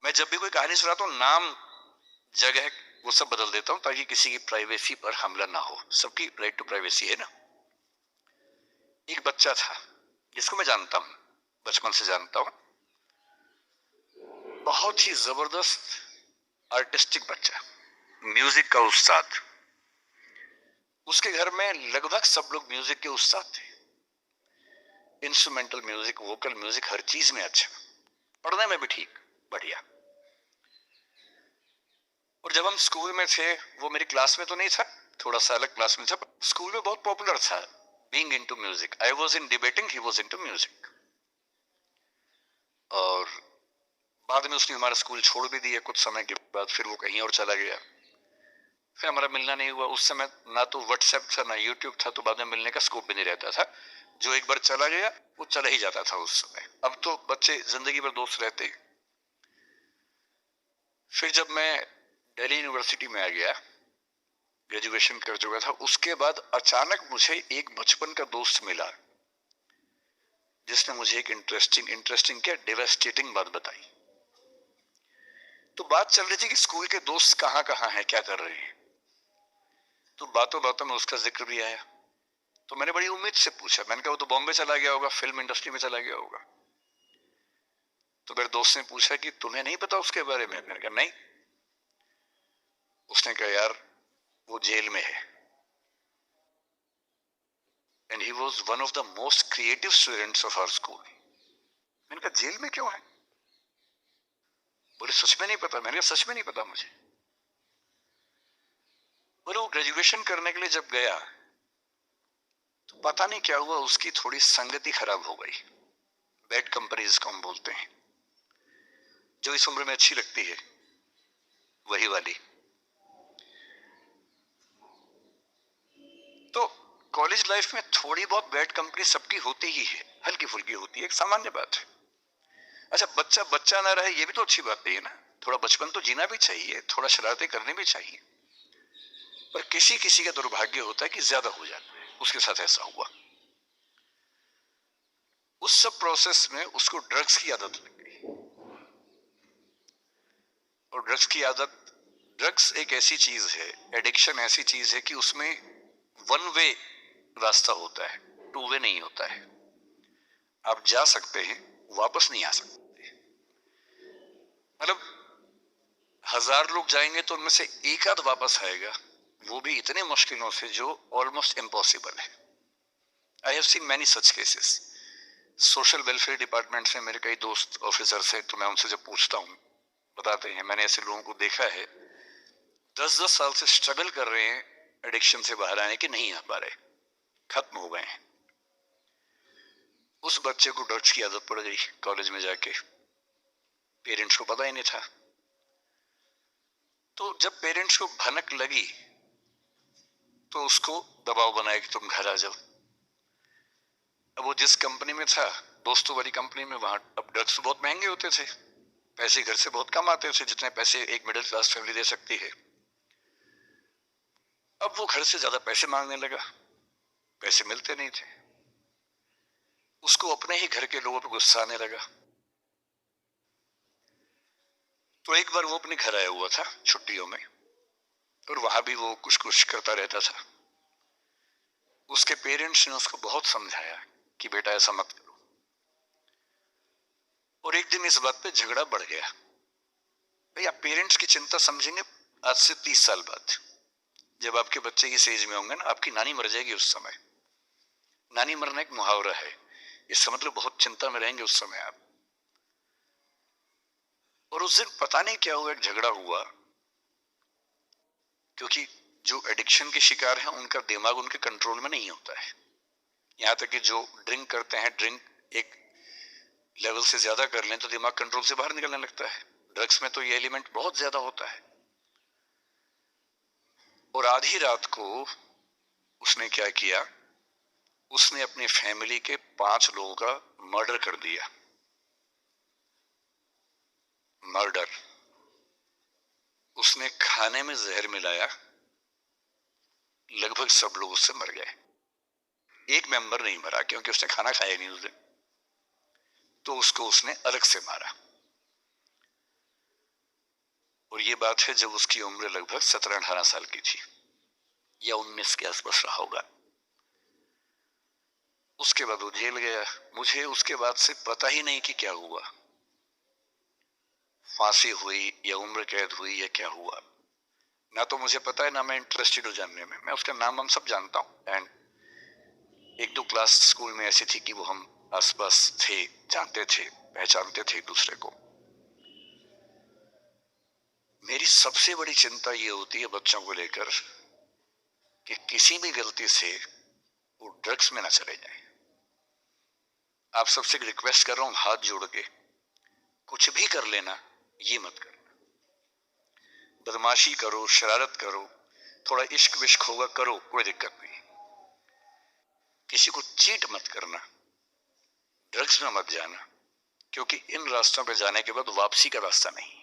मैं जब भी कोई कहानी सुनाता हूँ, नाम, जगह, वो सब बदल देता हूँ ताकि किसी की प्राइवेसी पर हमला ना हो। सबकी राइट टू प्राइवेसी है ना। एक बच्चा था जिसको मैं जानता हूँ, बचपन से जानता हूँ, बहुत ही जबरदस्त आर्टिस्टिक बच्चा, म्यूजिक का उस्ताद। उसके घर में लगभग सब लोग म्यूजिक के उस्ताद थे। इंस्ट्रूमेंटल म्यूजिक, वोकल म्यूजिक, हर चीज में अच्छा, पढ़ने में भी ठीक, बढ़िया। और जब हम स्कूल में थे, वो मेरी क्लास में तो नहीं था, थोड़ा सा अलग क्लास में था, स्कूल में बहुत पॉपुलर था being into music. I was in debating, he was into music. और बाद में उसने हमारा स्कूल छोड़ भी दिया कुछ समय के बाद, फिर वो कहीं और चला गया, फिर हमारा मिलना नहीं हुआ। उस समय ना तो व्हाट्सएप था ना यूट्यूब था, तो बाद में मिलने का स्कोप भी नहीं रहता था। जो एक बार चला गया वो चला ही जाता था उस समय। अब तो बच्चे जिंदगी भर दोस्त रहते। फिर जब मैं दिल्ली यूनिवर्सिटी में आ गया, ग्रेजुएशन कर चुका था, उसके बाद अचानक मुझे एक बचपन का दोस्त मिला जिसने मुझे एक इंटरेस्टिंग क्या डेवास्टेटिंग बात बताई। तो बात चल रही थी कि स्कूल के दोस्त कहाँ कहाँ हैं, क्या कर रहे हैं। तो बातों बातों में उसका जिक्र भी आया। तो मैंने बड़ी उम्मीद से पूछा, मैंने कहा वो तो बॉम्बे चला गया होगा, फिल्म इंडस्ट्री में चला गया होगा। तो मेरे दोस्त ने पूछा कि तुम्हें नहीं पता उसके बारे में? मैंने कहा नहीं। उसने कहा यार वो जेल में है, and he was one of the most creative students of our school. मैंने कहा जेल में क्यों है? बोले सच में नहीं पता। मैंने कहा सच में नहीं पता मुझे। बोले वो ग्रेजुएशन करने के लिए जब गया तो पता नहीं क्या हुआ, उसकी थोड़ी संगति खराब हो गई। बैड कंपनी जिसको हम बोलते हैं, जो इस उम्र में अच्छी लगती है, वही वाली। तो कॉलेज लाइफ में थोड़ी बहुत बैड कंपनी सबकी होती ही है, हल्की फुल्की होती है, एक सामान्य बात है। अच्छा, बच्चा बच्चा ना रहे ये भी तो अच्छी बात नहीं है ना। थोड़ा बचपन तो जीना भी चाहिए, थोड़ा शरारतें करनी भी चाहिए। पर किसी किसी का दुर्भाग्य होता है कि ज्यादा हो जाता है, उसके साथ ऐसा हुआ। उस सब प्रोसेस में उसको ड्रग्स की आदत लग गई। और ड्रग्स की आदत, ड्रग्स एक ऐसी चीज है, एडिक्शन ऐसी चीज है कि उसमें वन वे रास्ता होता है, टू वे नहीं होता है। आप जा सकते हैं, वापस नहीं आ सकते। मतलब 1000 लोग जाएंगे तो उनमें से एक आध वापस आएगा, वो भी इतने मुश्किलों से जो ऑलमोस्ट इम्पॉसिबल है। I have seen many such cases. Social welfare department से मेरे कई दोस्त ऑफिसर से, तो मैं उनसे जब पूछता हूँ बताते हैं, मैंने ऐसे लोगों को देखा है 10-10 साल से स्ट्रगल कर रहे हैं एडिक्शन से बाहर आने के, नहीं आ पा रहे, खत्म हो गए हैं। उस बच्चे को ड्रग्स की आदत पड़ गई कॉलेज में जाके, पेरेंट्स को पता ही नहीं था। तो जब पेरेंट्स को भनक लगी तो उसको दबाव बनाया कि तुम घर आ जाओ। अब वो जिस कंपनी में था, दोस्तों वाली कंपनी में, वहां अब ड्रग्स तो बहुत महंगे होते थे, पैसे घर से बहुत कम आते थे, जितने पैसे एक मिडिल क्लास फैमिली दे सकती है। अब वो घर से ज्यादा पैसे मांगने लगा, पैसे मिलते नहीं थे। उसको अपने ही घर के लोगों पर गुस्सा आने लगा। तो एक बार वो अपने घर आया हुआ था छुट्टियों में, और वहां भी वो कुछ कुछ करता रहता था। उसके पेरेंट्स ने उसको बहुत समझाया कि बेटा ऐसा मत करो। और एक दिन इस बात पे झगड़ा बढ़ गया। भाई आप पेरेंट्स की चिंता समझेंगे आज से 30 साल बाद, जब आपके बच्चे की एज में होंगे ना, आपकी नानी मर जाएगी उस समय। नानी मरना एक मुहावरा है, इसका मतलब बहुत चिंता में रहेंगे उस समय आप। और उस दिन पता नहीं क्या हुआ, एक झगड़ा हुआ, क्योंकि जो एडिक्शन के शिकार हैं उनका दिमाग उनके कंट्रोल में नहीं होता है। यहाँ तक कि जो ड्रिंक करते हैं, ड्रिंक एक लेवल से ज्यादा कर लें तो दिमाग कंट्रोल से बाहर निकलने लगता है। ड्रग्स में तो ये एलिमेंट बहुत ज्यादा होता है। और आधी रात को उसने क्या किया, उसने अपनी फैमिली के 5 लोगों का मर्डर कर दिया। मर्डर। उसने खाने में जहर मिलाया, लगभग सब लोग उससे मर गए। एक मेंबर नहीं मरा क्योंकि उसने खाना खाया नहीं उस दिन, तो उसको उसने अलग से मारा। और ये बात है जब उसकी उम्र लगभग 17-18 साल की थी या 19 के आसपास रहा होगा। उसके बाद वो जेल गया। मुझे उसके बाद से पता ही नहीं कि क्या हुआ, फांसी हुई या उम्र कैद हुई या क्या हुआ। ना तो मुझे पता है, ना मैं इंटरेस्टेड हूँ जानने में। मैं उसका नाम हम सब जानता हूँ, एंड एक दो क्लास स्कूल में ऐसी थी कि वो हम आसपास थे, जानते थे, पहचानते थे एक दूसरे को। मेरी सबसे बड़ी चिंता ये होती है बच्चों को लेकर कि किसी भी गलती से वो ड्रग्स में ना चले जाएं। आप सबसे रिक्वेस्ट कर रहा हूं हाथ जोड़ के, कुछ भी कर लेना, ये मत करना। बदमाशी करो, शरारत करो, थोड़ा इश्क विश्क होगा करो, कोई दिक्कत नहीं। किसी को चीट मत करना, ड्रग्स में मत जाना, क्योंकि इन रास्तों पे जाने के बाद वापसी का रास्ता नहीं।